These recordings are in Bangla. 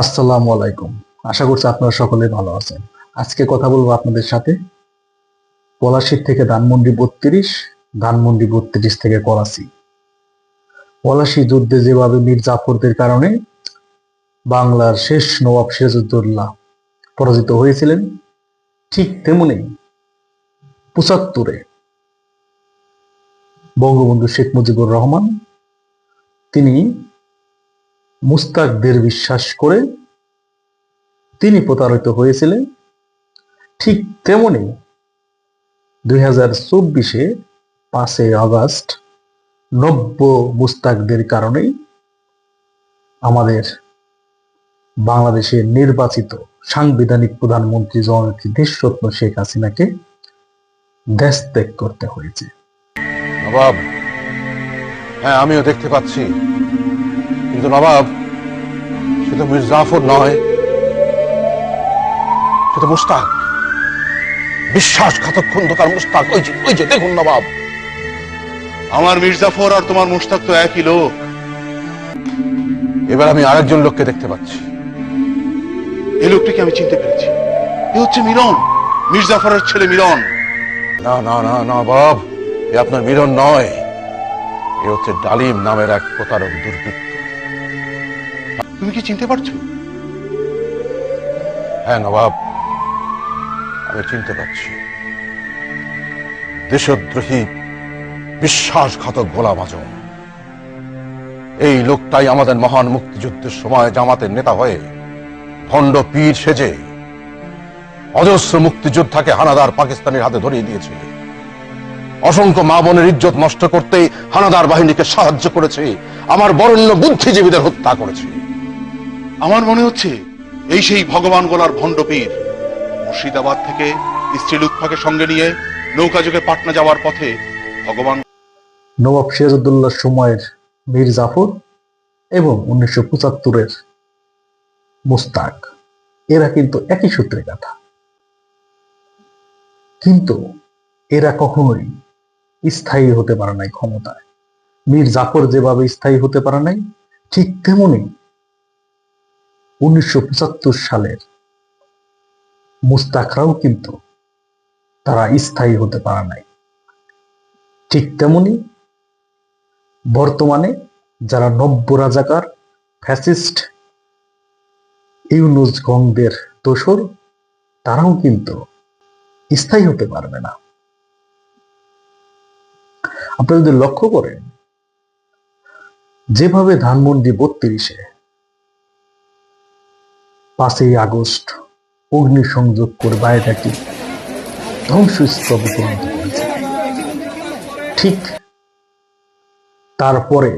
আসসালামু আলাইকুম। আশা করছি আপনারা সকলে ভালো আছেন। আজকে কথা বলবো আপনাদের সাথে পলাশীর থেকে ধানমন্ডি ৩২, ধানমন্ডি ৩২ থেকে করাচি। পলাশী যুদ্ধে যেভাবে মীর জাফরদের কারণে বাংলার শেষ নবাব সিরাজউদ্দৌলা পরাজিত হয়েছিলেন, ঠিক তেমনি ৭৫-এ বঙ্গবন্ধু শেখ মুজিবুর রহমান তিনি মুস্তাকদের বিশ্বাস করে তিনি প্রতারিত হয়েছিলেন। ঠিক তেমনি ২০২৪-এ ৫ই আগস্ট নব্য মুস্তাকদের কারণেই আমাদের বাংলাদেশের নির্বাচিত সাংবিধানিক প্রধানমন্ত্রী জননেত্রী দেশরত্ন শেখ হাসিনাকে দেশ ত্যাগ করতে হয়েছে। নবাব, হ্যাঁ আমিও দেখতে পাচ্ছি, কিন্তু নবাব শুধু মীর জাফর নয়, সে তো মুস্তাক, বিশ্বাসঘাতক খন্দকার মুস্তাক। ওই যে দেখুন নবাব, আমার মির্জাফর আর তোমার মুশতাক তো একই লোক। এবার আমি আরেকজন লোককে দেখতে পাচ্ছি। এই লোকটিকে আমি চিনতে পেরেছি। এ হচ্ছে মিলন, মির্জাফরের ছেলে মিলন। না না না নবাব, এ আপনার মিলন নয়, এ হচ্ছে ডালিম নামের এক প্রতারক দুর্বৃত্ত। তুমি কি চিনতে পারছো? হ্যাঁ নবাব, আমি চিনতে পারছি। দেশদ্রোহী বিশ্বাসঘাতক গোলাম আজম, এই লোকটাই আমাদের মহান মুক্তিযুদ্ধের সময় জামাতের নেতা হয়ে ভণ্ড পীর সেজে অজস্র মুক্তিযোদ্ধাকে হানাদার পাকিস্তানের হাতে ধরিয়ে দিয়েছে। অসংখ্য মা বোনের ইজ্জত নষ্ট করতে হানাদার বাহিনীকে সাহায্য করেছে, আমার বরেণ্য বুদ্ধিজীবীদের হত্যা করেছে। আমার মনে হচ্ছে এই সেই ভগবান গোলার ভণ্ড পীর। মুর্শিদাবাদ থেকে স্ত্রী লুৎফাকে সঙ্গে নিয়ে নৌকাযোগে পাটনা যাওয়ার পথে ভগবান নবাব সিরাজউদ্দৌলার সময়ের মীর জাফর এবং ১৯৭৫-এর মুস্তাক, এরা কিন্তু একই সূত্রে গাথা, কিন্তু এরা কখনোই স্থায়ী হতে পারে নাই ক্ষমতায়। মীর জাফর যেভাবে স্থায়ী হতে পারে নাই, ঠিক তেমনি ১৯৭৫ সালের মুস্তাকরাও কিন্তু তারা স্থায়ী হতে পারে নাই। ঠিক তেমনি বর্তমানে যারা নব্য রাজাকার ফ্যাসিস্ট ইউনুস গংদের দোসর, তারাও কিন্তু স্থায়ী হতে পারবে না। আপনারা যদি লক্ষ্য করেন, যেভাবে ধানমন্ডি ৩২-এ ৫ই আগস্ট অগ্নিসংযোগ করে বাড়িটাকে ধ্বংসস্তূপে পরিণত করেছে, ঠিক তারপরে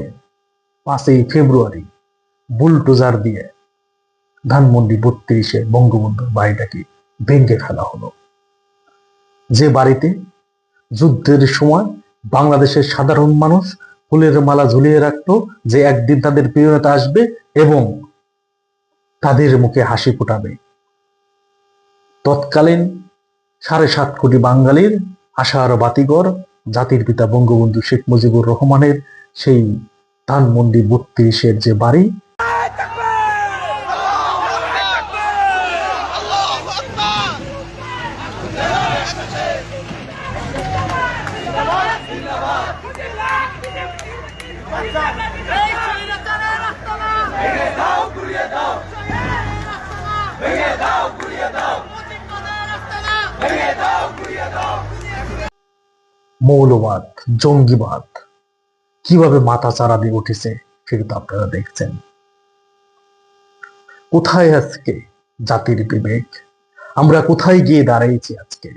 ৫ই ফেব্রুয়ারি বুলডোজার দিয়ে ধানমন্ডি ৩২-এ বঙ্গবন্ধুর বাড়িটাকে ভেঙে ফেলা হলো। যে বাড়িতে যুদ্ধের সময় বাংলাদেশের সাধারণ মানুষ ফুলের মালা ঝুলিয়ে রাখতো, যে একদিন তাদের প্রিয় নেতা আসবে এবং তাদের মুখে হাসি ফোটাবে। তৎকালীন ৭.৫ কোটি বাঙালির আশার বাতিঘর জাতির পিতা বঙ্গবন্ধু শেখ মুজিবুর রহমানের সেই ধানমন্ডি ৩২-এর যে বাড়ি, মৌলবাদ, জঙ্গিবাদ কিভাবে মাথা চাড়া দিয়ে উঠেছে সেটা আপনারা দেখছেন। কোথায় আজকে জাতির বিবেক? আমরা কোথায় গিয়ে দাঁড়িয়েছি আজকে?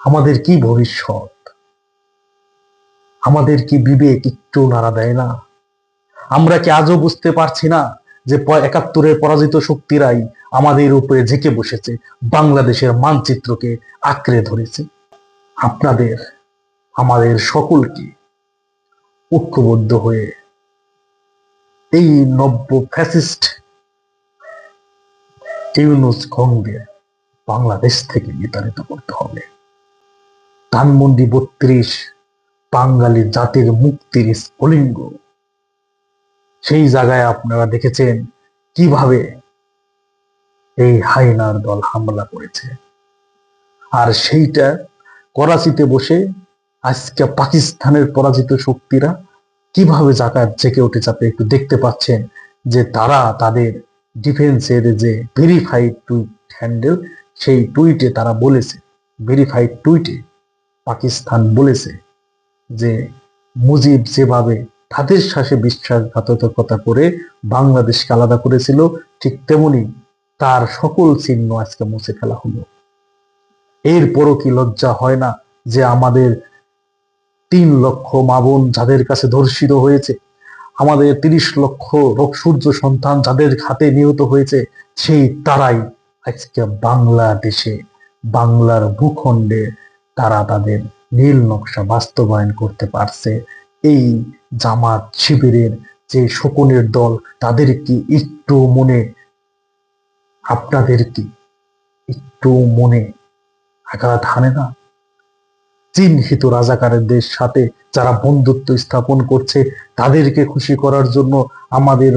আমাদের কি ভবিষ্যৎ? আমাদের কি বিবেক একটু নাড়া দেয় না? আমরা কি আজও বুঝতে পারছি না যে ৭১-এর পরাজিত শক্তিরাই আমাদের উপরে ঝেঁকে বসেছে, বাংলাদেশের মানচিত্রকে আঁকড়ে ধরেছে? আপনাদের আমাদের সকলকে ঐক্যবদ্ধ হয়ে এই নব্য ফ্যাসিস্ট ইউনুস গংদের বাংলাদেশ থেকে বিতাড়িত করতে হবে। ধানমন্ডি ৩২ বাঙালি জাতির মুক্তির স্ফুলিঙ্গ। সেই জায়গায় আপনারা দেখেছেন কিভাবে এই হায়নার দল হামলা করেছে। আর সেইটা করাচিতে বসে আজকে পাকিস্তানের পরাজিত শক্তিরা কিভাবে জাকাত জেগে উঠেছে আপনি একটু দেখতে পাচ্ছেন, যে তারা তাদের ডিফেন্সের যে ভেরিফাইড টুইট হ্যান্ডেল, সেই টুইটে তারা বলেছে, ভেরিফাইড টুইটে পাকিস্তান বলেছে যে মুজিব যেভাবে তাদের সাথে বিশ্বাসঘাতকতা করে বাংলাদেশকে আলাদা করেছিল, ঠিক তেমনি তার সকল চিহ্ন আজকে মুছে ফেলা হলো। এরপরও কি লজ্জা হয় না যে আমাদের 3 লক্ষ মা বোন যাদের কাছে ধর্ষিত হয়েছে, আমাদের 30 লক্ষ সূর্য সন্তান যাদের হাতে নিহত হয়েছে, সেই তারাই আজকে বাংলাদেশে, বাংলার ভূখণ্ডে তারা তাদের নীল নকশা বাস্তবায়ন করতে পারছে। এই জামাত শিবিরের যে শকুনের দল, তাদের কি একটু মনে, আপনাদের কি একটু মনে আঘাত হানে না? চিহ্নিত রাজাকারদের সাথে যারা বন্ধুত্ব স্থাপন করছে, তাদেরকে খুশি করার জন্য আমাদের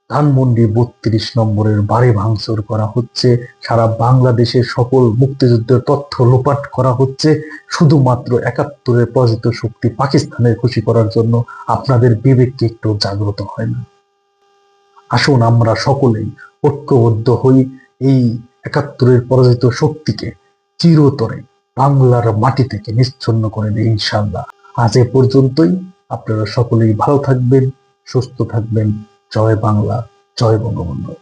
ধানমন্ডি 32 নম্বরের বাড়ি ভাঙচুর করা হচ্ছে, সারা বাংলাদেশের সকল মুক্তিযুদ্ধের তথ্য লোপাট করা হচ্ছে, শুধুমাত্র 71-এর পরাজিত শক্তি পাকিস্তানের খুশি করার জন্য। আপনাদের বিবেককে একটু জাগ্রত হয় না? আসুন আমরা সকলেই ঐক্যবদ্ধ হই, এই 71-এর পরাজিত শক্তিকে চিরতরে বাংলার মাটি থেকে নিশ্চিহ্ন করে দেয় ইনশাআল্লাহ। আজ এ পর্যন্তই। আপনারা সকলেই ভালো থাকবেন, সুস্থ থাকবেন। জয় বাংলা, জয় বঙ্গবন্ধু।